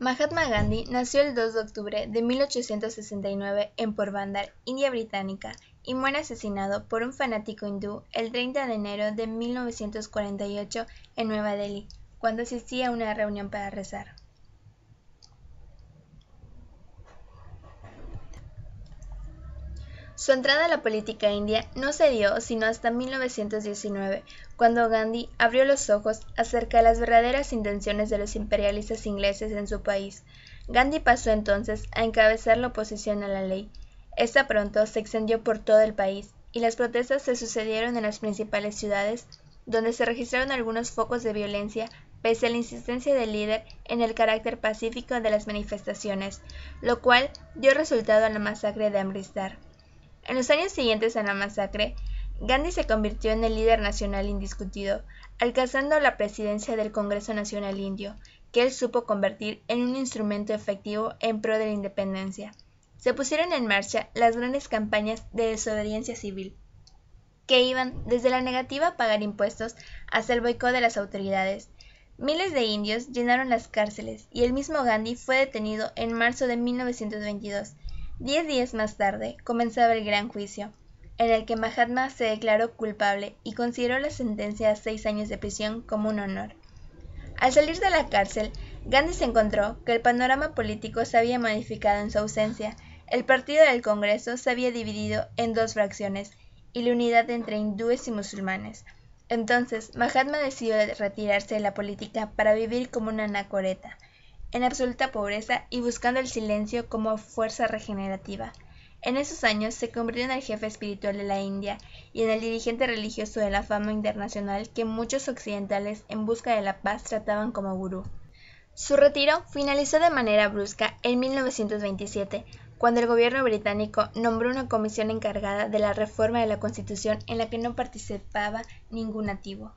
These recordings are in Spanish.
Mahatma Gandhi nació el 2 de octubre de 1869 en Porbandar, India Británica, y muere asesinado por un fanático hindú el 30 de enero de 1948 en Nueva Delhi, cuando asistía a una reunión para rezar. Su entrada a la política india no se dio sino hasta 1919, cuando Gandhi abrió los ojos acerca de las verdaderas intenciones de los imperialistas ingleses en su país. Gandhi pasó entonces a encabezar la oposición a la ley. Esta pronto se extendió por todo el país, y las protestas se sucedieron en las principales ciudades, donde se registraron algunos focos de violencia pese a la insistencia del líder en el carácter pacífico de las manifestaciones, lo cual dio resultado en la masacre de Amritsar. En los años siguientes a la masacre, Gandhi se convirtió en el líder nacional indiscutido, alcanzando la presidencia del Congreso Nacional Indio, que él supo convertir en un instrumento efectivo en pro de la independencia. Se pusieron en marcha las grandes campañas de desobediencia civil, que iban desde la negativa a pagar impuestos hasta el boicot de las autoridades. Miles de indios llenaron las cárceles y el mismo Gandhi fue detenido en marzo de 1922. 10 días más tarde comenzaba el gran juicio, en el que Mahatma se declaró culpable y consideró la sentencia a 6 años de prisión como un honor. Al salir de la cárcel, Gandhi se encontró que el panorama político se había modificado en su ausencia. El partido del Congreso se había dividido en dos fracciones, y la unidad entre hindúes y musulmanes. Entonces, Mahatma decidió retirarse de la política para vivir como una anacoreta, en absoluta pobreza y buscando el silencio como fuerza regenerativa. En esos años se convirtió en el jefe espiritual de la India y en el dirigente religioso de la fama internacional que muchos occidentales en busca de la paz trataban como gurú. Su retiro finalizó de manera brusca en 1927, cuando el gobierno británico nombró una comisión encargada de la reforma de la Constitución en la que no participaba ningún nativo.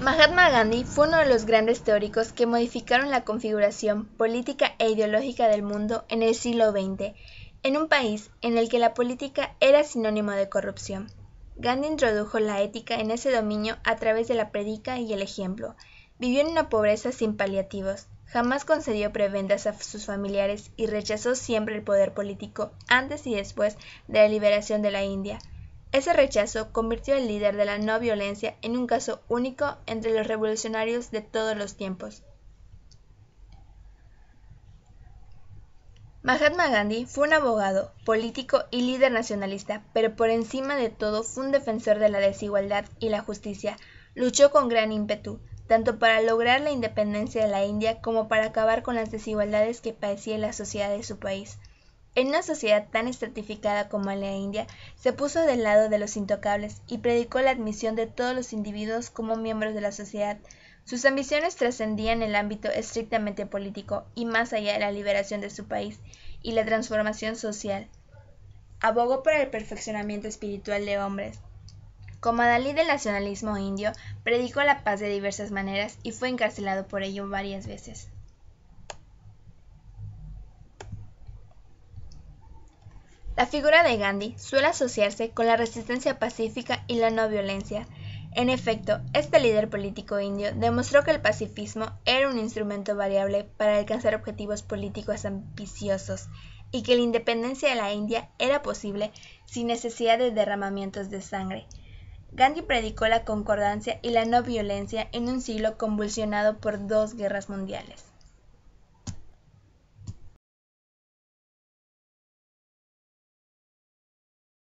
Mahatma Gandhi fue uno de los grandes teóricos que modificaron la configuración política e ideológica del mundo en el siglo XX, en un país en el que la política era sinónimo de corrupción. Gandhi introdujo la ética en ese dominio a través de la predica y el ejemplo. Vivió en una pobreza sin paliativos, jamás concedió prebendas a sus familiares y rechazó siempre el poder político antes y después de la liberación de la India. Ese rechazo convirtió al líder de la no violencia en un caso único entre los revolucionarios de todos los tiempos. Mahatma Gandhi fue un abogado, político y líder nacionalista, pero por encima de todo fue un defensor de la desigualdad y la justicia. Luchó con gran ímpetu, tanto para lograr la independencia de la India como para acabar con las desigualdades que padecía la sociedad de su país. En una sociedad tan estratificada como la India, se puso del lado de los intocables y predicó la admisión de todos los individuos como miembros de la sociedad. Sus ambiciones trascendían el ámbito estrictamente político y más allá de la liberación de su país y la transformación social. Abogó por el perfeccionamiento espiritual de hombres. Como adalid del nacionalismo indio, predicó la paz de diversas maneras y fue encarcelado por ello varias veces. La figura de Gandhi suele asociarse con la resistencia pacífica y la no violencia. En efecto, este líder político indio demostró que el pacifismo era un instrumento variable para alcanzar objetivos políticos ambiciosos y que la independencia de la India era posible sin necesidad de derramamientos de sangre. Gandhi predicó la concordancia y la no violencia en un siglo convulsionado por 2 guerras mundiales.